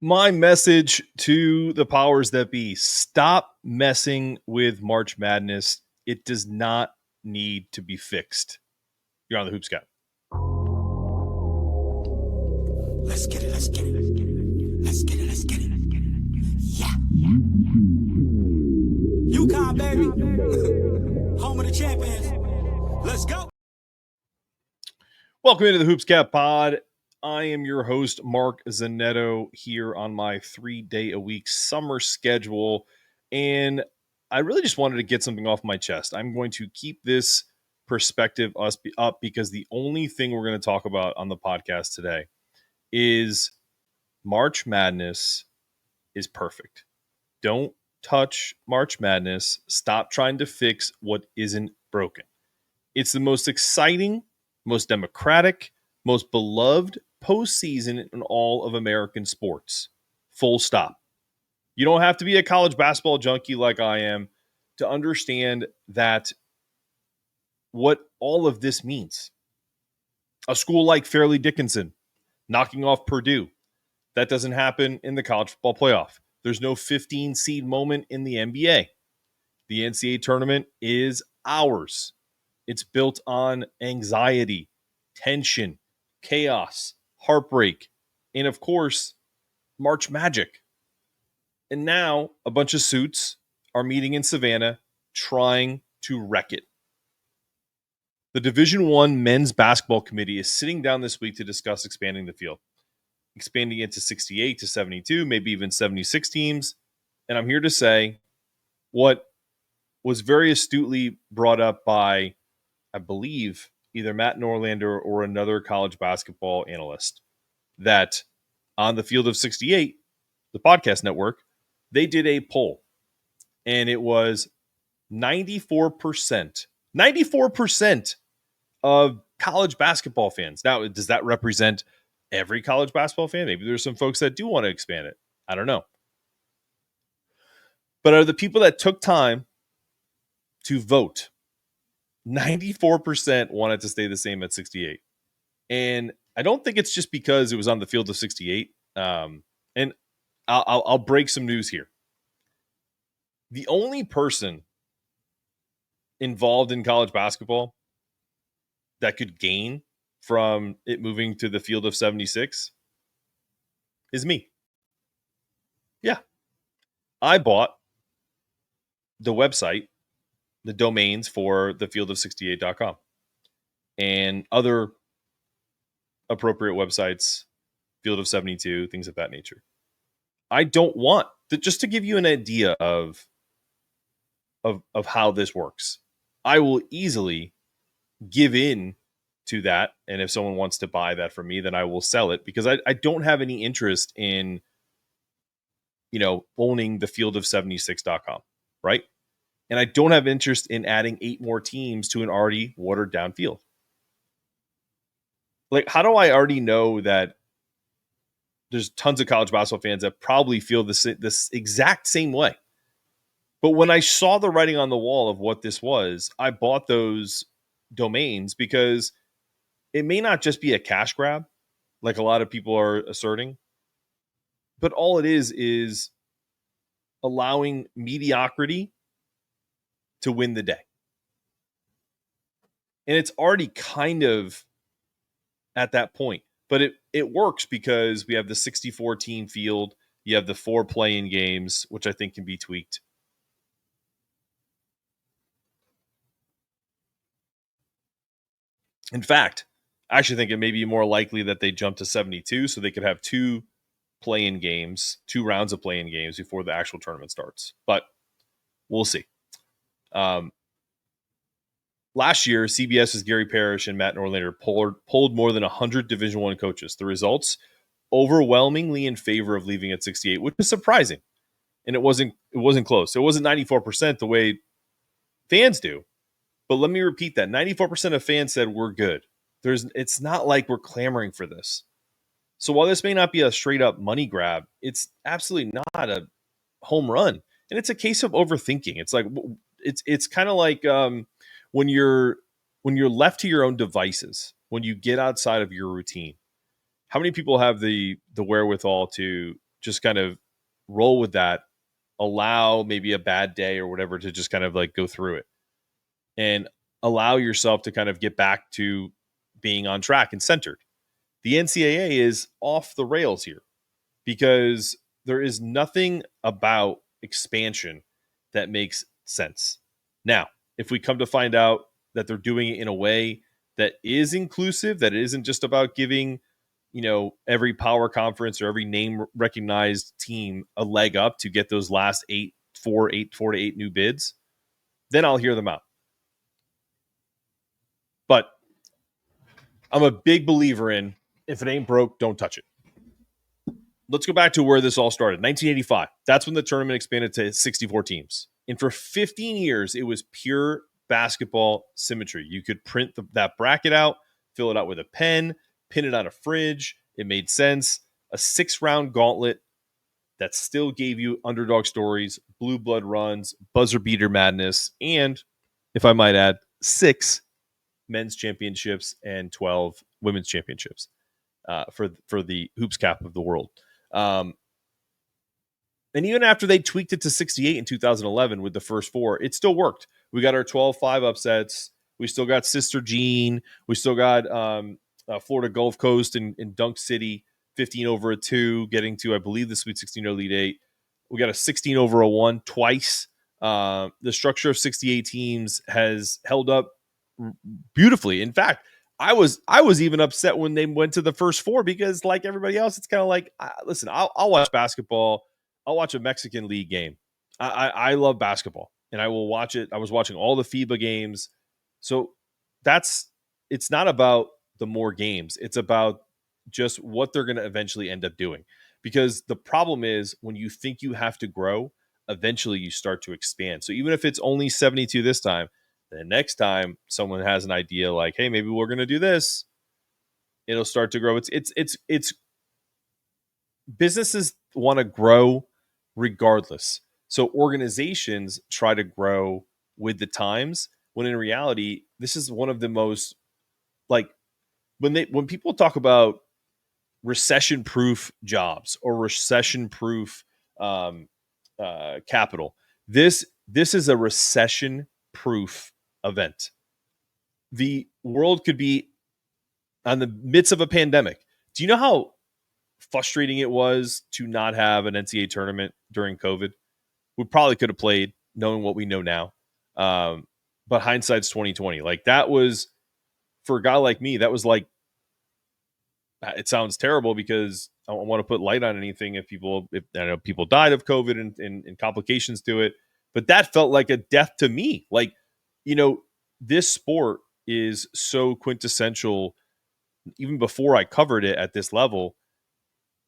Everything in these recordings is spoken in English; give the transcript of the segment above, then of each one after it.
My message to the powers that be: stop messing with March Madness. It does not need to be fixed. You're on the Hoops Gap. Let's get it. Let's get it. Let's get it. Let's get it. Yeah. UConn, baby. Home of the champions. Let's go. Welcome into the Hoops Gap Pod. I am your host, Mark Zanetto, here on my 3-day-a-week summer schedule. And I really just wanted to get something off my chest. I'm going to keep this perspective up because the only thing we're going to talk about on the podcast today is March Madness is perfect. Don't touch March Madness. Stop trying to fix what isn't broken. It's the most exciting, most democratic, most beloved postseason in all of American sports. Full stop. You don't have to be a college basketball junkie like I am to understand that what all of this means. A school like Fairleigh Dickinson knocking off Purdue. That doesn't happen in the college football playoff. There's no 15 seed moment in the NBA. The NCAA tournament is ours. It's built on anxiety, tension, chaos, heartbreak, and of course, March magic. And now a bunch of suits are meeting in Savannah trying to wreck it. The Division I men's basketball committee is sitting down this week to discuss expanding the field, expanding it to 68 to 72, maybe even 76 teams. And I'm here to say what was very astutely brought up by, I believe, either Matt Norlander or another college basketball analyst, that on the Field of 68, the podcast network, they did a poll, and it was 94% of college basketball fans. Now, does that represent every college basketball fan? Maybe there's some folks that do want to expand it. I don't know. But are the people that took time to vote, 94% wanted to stay the same at 68. And I don't think it's just because it was on the Field of 68. And I'll break some news here. The only person involved in college basketball that could gain from it moving to the Field of 76 is me. Yeah. I bought the website, the domains for the field of68.com and other appropriate websites, Field of 72, things of that nature. I don't want just to give you an idea of how this works. I will easily give in to that, and if someone wants to buy that from me, then I will sell it because I don't have any interest in owning the field of 76.com, right? And I don't have interest in adding 8 more teams to an already watered down field. Like, how do I already know that there's tons of college basketball fans that probably feel this exact same way? But when I saw the writing on the wall of what this was, I bought those domains because it may not just be a cash grab, like a lot of people are asserting, but all it is allowing mediocrity to win the day. And it's already kind of at that point, but it works because we have the 64 team field. You have the 4 play-in games, which I think can be tweaked. In fact, I actually think it may be more likely that they jump to 72 so they could have 2 play-in games, 2 rounds of play-in games before the actual tournament starts. But we'll see. Last year, CBS's Gary Parrish and Matt Norlander polled more than 100 Division I coaches. The results overwhelmingly in favor of leaving at 68, which is surprising. And it wasn't close. It wasn't 94% the way fans do. But let me repeat that. 94% of fans said we're good. It's not like we're clamoring for this. So while this may not be a straight up money grab, it's absolutely not a home run. And it's a case of overthinking. It's like it's kind of like when you're left to your own devices, when you get outside of your routine. How many people have the wherewithal to just kind of roll with that, allow maybe a bad day or whatever to just kind of like go through it and allow yourself to kind of get back to being on track and centered. The NCAA is off the rails here because there is nothing about expansion that makes sense. Now, if we come to find out that they're doing it in a way that is inclusive, that it isn't just about giving, every power conference or every name recognized team a leg up to get those last four to eight new bids, then I'll hear them out. But I'm a big believer in if it ain't broke, don't touch it. Let's go back to where this all started. 1985. That's when the tournament expanded to 64 teams. And for 15 years, it was pure basketball symmetry. You could print that bracket out, fill it out with a pen, pin it on a fridge. It made sense. A 6-round gauntlet that still gave you underdog stories, blue blood runs, buzzer beater madness, and, if I might add, 6 men's championships and 12 women's championships for the hoops cap of the world. And even after they tweaked it to 68 in 2011 with the first 4, it still worked. We got our 12-5 upsets. We still got Sister Jean. We still got Florida Gulf Coast and Dunk City, 15/2, getting to, I believe, the Sweet 16 or Elite 8. We got a 16/1 twice. The structure of 68 teams has held up beautifully. In fact, I was even upset when they went to the first 4 because, like everybody else, it's kind of like, listen, I'll watch basketball. I'll watch a Mexican league game. I love basketball, and I will watch it. I was watching all the FIBA games. So it's not about the more games. It's about just what they're going to eventually end up doing. Because the problem is when you think you have to grow, eventually you start to expand. So even if it's only 72 this time, the next time someone has an idea like, hey, maybe we're going to do this, it'll start to grow. It's businesses want to grow regardless. So organizations try to grow with the times, when in reality, this is one of the most, like, when people talk about recession-proof jobs or recession-proof capital, this is a recession-proof event. The world could be on the midst of a pandemic. Do you know how frustrating it was to not have an NCAA tournament during COVID? We probably could have played, knowing what we know now. But hindsight's 2020. Like, that was, for a guy like me, that was like, it sounds terrible because I don't want to put light on anything if I know people died of COVID and complications to it, but that felt like a death to me. Like, this sport is so quintessential. Even before I covered it at this level,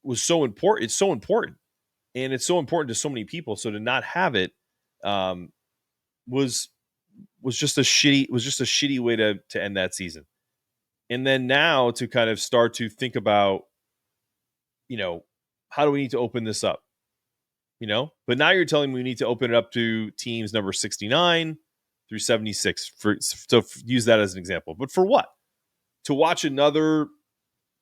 was so important. It's so important, and it's so important to so many people. So to not have it was just a shitty way to end that season. And then now to kind of start to think about, how do we need to open this up? But now you're telling me we need to open it up to teams number 69 through 76. So use that as an example. But for what? To watch another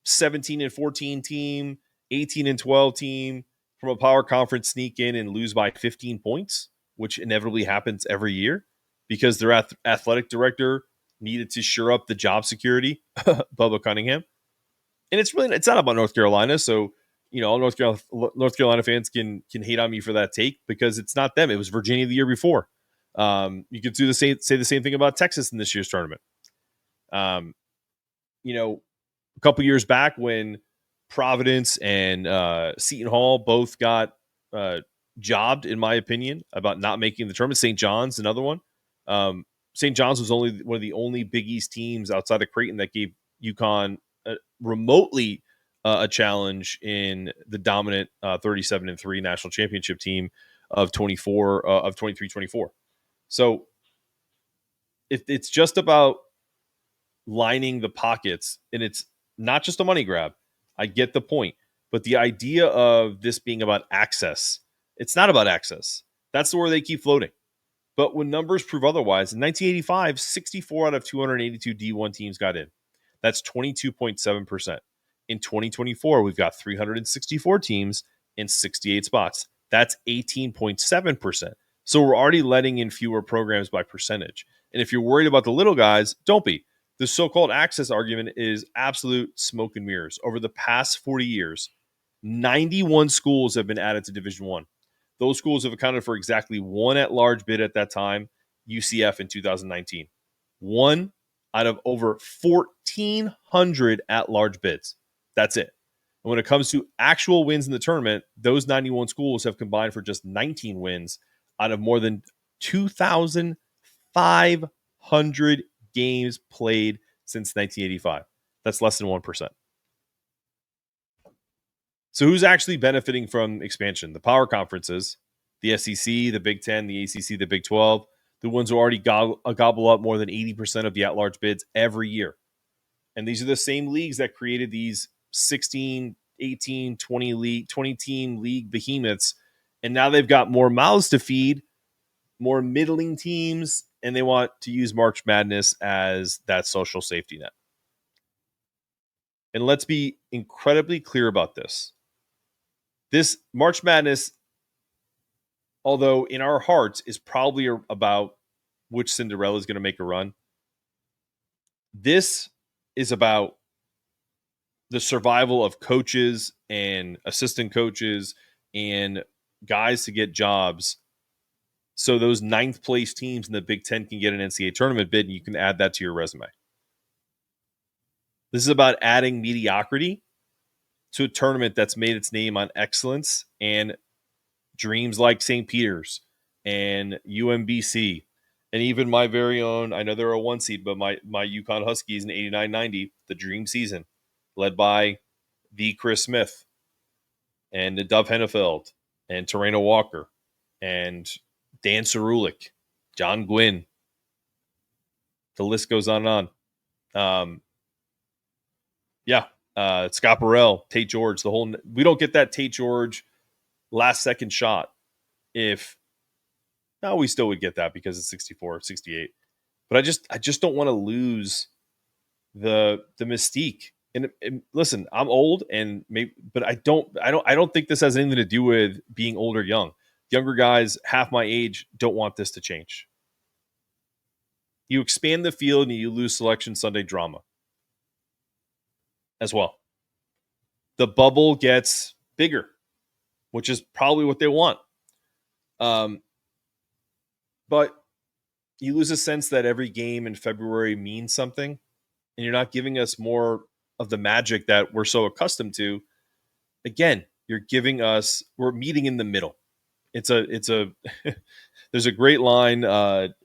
17-14 team, 18-12 team from a power conference sneak in and lose by 15 points, which inevitably happens every year because their athletic director needed to shore up the job security, Bubba Cunningham. And it's not about North Carolina. So, all North Carolina fans can hate on me for that take because it's not them. It was Virginia the year before. You could say the same thing about Texas in this year's tournament. A couple years back when Providence and Seton Hall both got jobbed, in my opinion, about not making the tournament. St. John's, another one. St. John's was only one of the only Big East teams outside of Creighton that gave UConn remotely a challenge in the dominant 37-3 national championship team of 23-24. So it's just about lining the pockets, and it's not just a money grab. I get the point, but the idea of this being about access, it's not about access. That's where they keep floating. But when numbers prove otherwise, in 1985, 64 out of 282 D1 teams got in. That's 22.7%. In 2024, we've got 364 teams, in 68 spots. That's 18.7%. So we're already letting in fewer programs by percentage. And if you're worried about the little guys, don't be. The so-called access argument is absolute smoke and mirrors. Over the past 40 years, 91 schools have been added to Division One. Those schools have accounted for exactly one at-large bid at that time, UCF in 2019. One out of over 1,400 at-large bids. That's it. And when it comes to actual wins in the tournament, those 91 schools have combined for just 19 wins out of more than 2,500 games played since 1985. That's less than 1%. So who's actually benefiting from expansion? The power conferences, the SEC, the Big Ten, the ACC, the Big 12, the ones who already gobble up more than 80% of the at-large bids every year. And these are the same leagues that created these 16, 18, 20 team league behemoths. And now they've got more mouths to feed, more middling teams, and they want to use March Madness as that social safety net. And let's be incredibly clear about this. This March Madness, although in our hearts is probably about which Cinderella is going to make a run, this is about the survival of coaches and assistant coaches and guys to get jobs. So those ninth place teams in the Big Ten can get an NCAA tournament bid, and you can add that to your resume. This is about adding mediocrity to a tournament that's made its name on excellence and dreams like St. Peter's and UMBC. And even my very own, I know they're a one seed, but my UConn Huskies in 89-90, the dream season, led by the Chris Smith and the Dove Hennefeld and Terreno Walker and Dan Cerulik, John Gwynn. The list goes on and on. Scott Burrell, Tate George, we don't get that Tate George last second shot we still would get that because it's 64, 68. But I just don't want to lose the mystique. And listen, I'm old but I don't think this has anything to do with being old or young. Younger guys half my age don't want this to change. You expand the field and you lose Selection Sunday drama as well. The bubble gets bigger, which is probably what they want. But you lose a sense that every game in February means something, and you're not giving us more of the magic that we're so accustomed to. Again, we're meeting in the middle. It's a there's a great line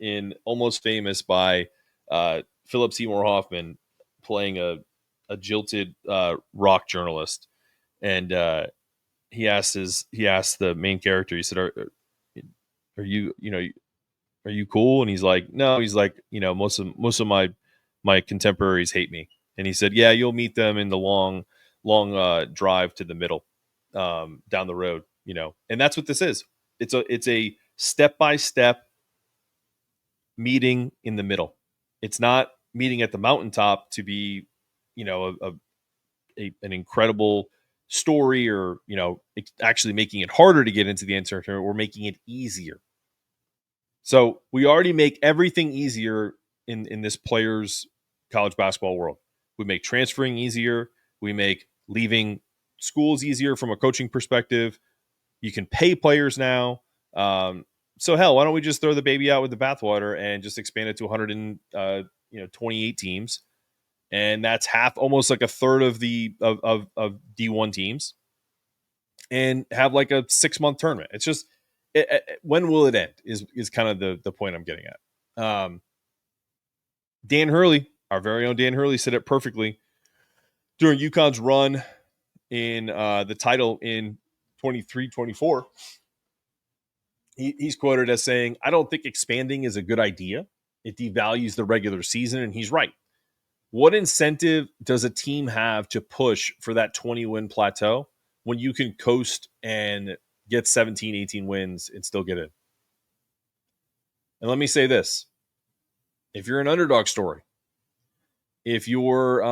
in Almost Famous by Philip Seymour Hoffman playing a jilted rock journalist, and he asked the main character, he said, are you cool? And he's like, no. He's like, most of my contemporaries hate me. And he said, yeah, you'll meet them in the long drive to the middle, down the road, and that's what this is. It's a step-by-step meeting in the middle. It's not meeting at the mountaintop to be, an incredible story, or, actually making it harder to get into the NCAA tournament. We're making it easier. So we already make everything easier in this players' college basketball world. We make transferring easier. We make leaving schools easier from a coaching perspective. You can pay players now. So hell, why don't we just throw the baby out with the bathwater and just expand it to 128 teams, and that's almost like a third of the of D1 teams, and have like a 6-month tournament. It's just when will it end is kind of the point I'm getting at. Dan Hurley, our very own Dan Hurley, said it perfectly during UConn's run in the title in 23-24. He's quoted as saying, I don't think expanding is a good idea. It devalues the regular season, and he's right. What incentive does a team have to push for that 20-win plateau when you can coast and get 17, 18 wins and still get in? And let me say this. If you're an underdog story, if you're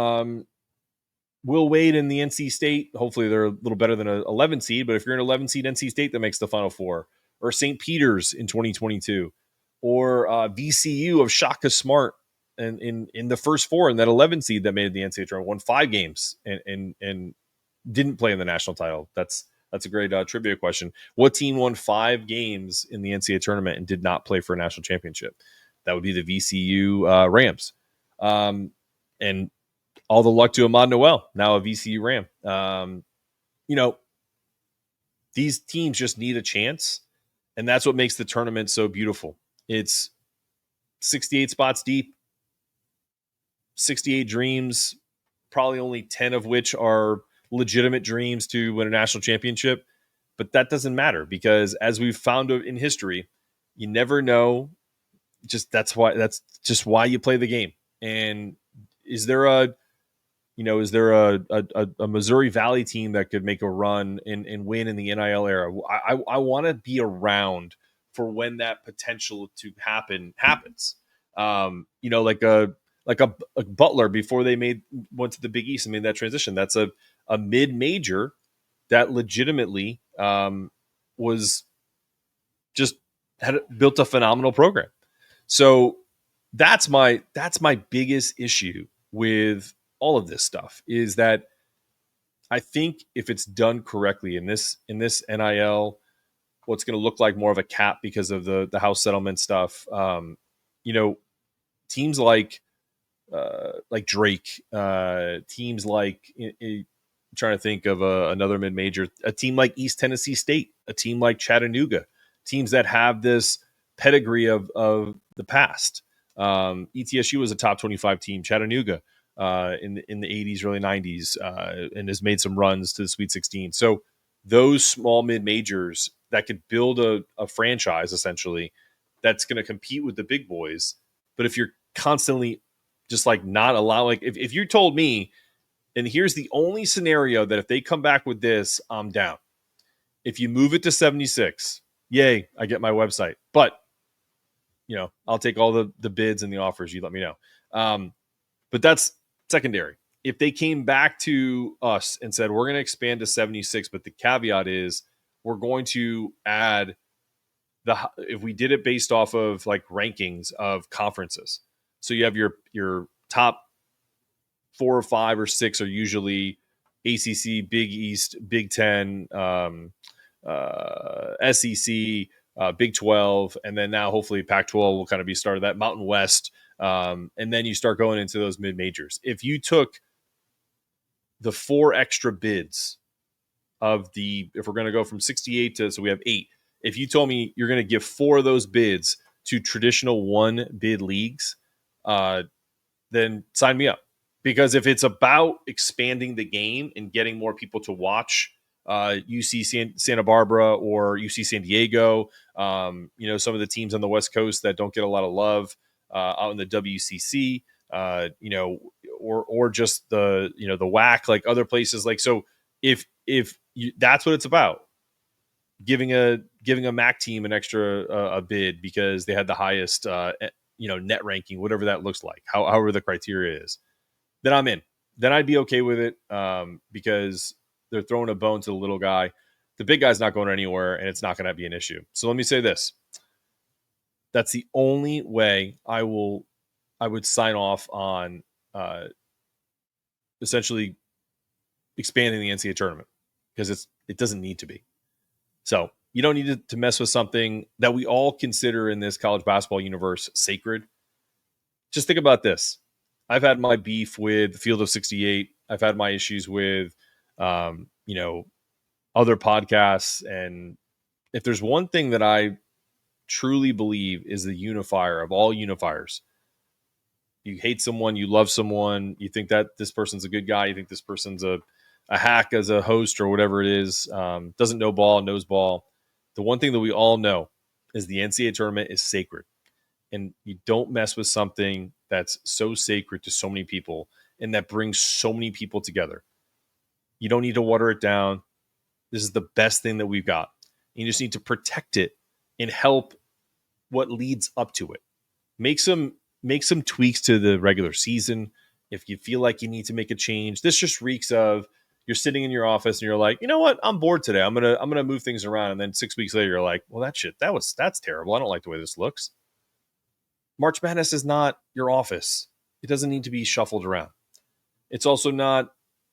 Will Wade and the NC State, hopefully they're a little better than an 11 seed, but if you're an 11 seed NC State that makes the Final Four, or St. Peter's in 2022, or VCU of Shaka Smart in the first four in that 11 seed that made the NCAA tournament, won 5 games and didn't play in the national title. That's a great trivia question. What team won 5 games in the NCAA tournament and did not play for a national championship? That would be the VCU Rams. And all the luck to Ahmad Noel, now a VCU Ram. These teams just need a chance, and that's what makes the tournament so beautiful. It's 68 spots deep, 68 dreams, probably only 10 of which are legitimate dreams to win a national championship. But that doesn't matter because, as we've found in history, you never know. That's just why you play the game. And is there a Missouri Valley team that could make a run and win in the NIL era? I want to be around for when that potential to happens. Like a Butler before they went to the Big East and made that transition. That's a mid-major that legitimately was just built a phenomenal program. So that's my biggest issue with all of this stuff, is that I think if it's done correctly in this NIL, what's going to look like more of a cap because of the house settlement stuff. Teams like Drake, teams like I'm trying to think of another mid-major, a team like East Tennessee State, a team like Chattanooga, teams that have this pedigree of the past. ETSU was a top 25 team. Chattanooga in the 80s, early 90s, and has made some runs to the Sweet 16. So those small mid-majors that could build a franchise, essentially, that's going to compete with the big boys. But if you're constantly just like not allowing, if you told me, and here's the only scenario that if they come back with this, I'm down. If you move it to 76, yay, I get my website. But I'll take all the bids and the offers. You let me know. But that's secondary. If they came back to us and said, we're going to expand to 76, but the caveat is we're going to add if we did it based off of like rankings of conferences. So you have your top 4 or 5 or 6 are usually ACC, Big East, Big Ten, SEC, Big 12, and then now hopefully Pac-12 will kind of be started, that Mountain West, and then you start going into those mid-majors. If you took the 4 extra bids if we're going to go from 68 to, so we have 8, if you told me you're going to give 4 of those bids to traditional 1-bid leagues, then sign me up. Because if it's about expanding the game and getting more people to watch UC Santa Barbara or UC San Diego, some of the teams on the West Coast that don't get a lot of love out in the WCC, or just the WAC, like other places. Like, so if that's what it's about, giving a MAC team an extra a bid because they had the highest net ranking, whatever that looks like, however the criteria is, then I'm in. Then I'd be okay with it because they're throwing a bone to the little guy. The big guy's not going anywhere, and it's not going to be an issue. So let me say this. That's the only way I would sign off on essentially expanding the NCAA tournament, because it doesn't need to be. So you don't need to mess with something that we all consider in this college basketball universe sacred. Just think about this. I've had my beef with the Field of 68. I've had my issues with, other podcasts. And if there's one thing that I truly believe is the unifier of all unifiers, you hate someone, you love someone, you think that this person's a good guy, you think this person's a hack as a host or whatever it is, doesn't know ball, knows ball. The one thing that we all know is the NCAA tournament is sacred. And you don't mess with something that's so sacred to so many people and that brings so many people together. You don't need to water it down. This is the best thing that we've got. You just need to protect it and help what leads up to it. Make some tweaks to the regular season. if you feel like you need to make a change, this just reeks of you're sitting in your office and you're like, you know what, I'm bored today. I'm gonna move things around, and then 6 weeks later you're like, well, that's terrible. I don't like the way this looks. March Madness is not your office. It doesn't need to be shuffled around. It's also not,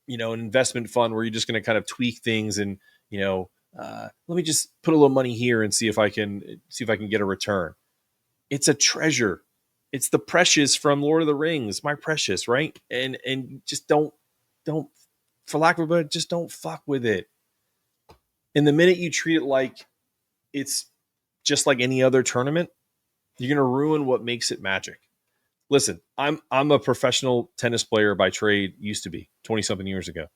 an investment fund where you're just going to kind of tweak things and, let me just put a little money here and see if I can get a return. It's a treasure. It's the precious from Lord of the Rings, my precious, right? And just don't, for lack of a better, just don't fuck with it. And the minute you treat it like it's just like any other tournament, you're going to ruin what makes it magic. Listen, I'm a professional tennis player by trade, used to be 20-something years ago.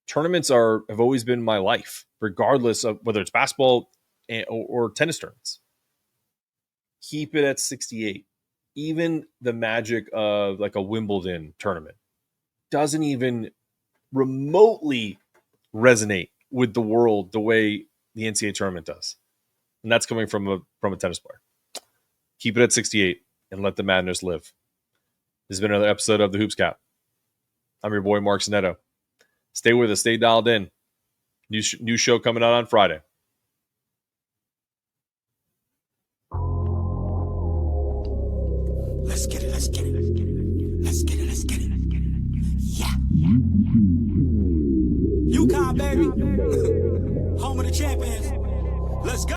Tournaments have always been my life, regardless of whether it's basketball or tennis tournaments. Keep it at 68. Even the magic of like a Wimbledon tournament doesn't even remotely resonate with the world the way the NCAA tournament does. And that's coming from a tennis player. Keep it at 68 and let the madness live. This has been another episode of the Hoops Cap. I'm your boy, Mark Zanetto. Stay with us. Stay dialed in. New show coming out on Friday. Let's get it. Let's get it. Let's get it. Let's get it. Yeah. UConn, baby. Home of the champions. Let's go.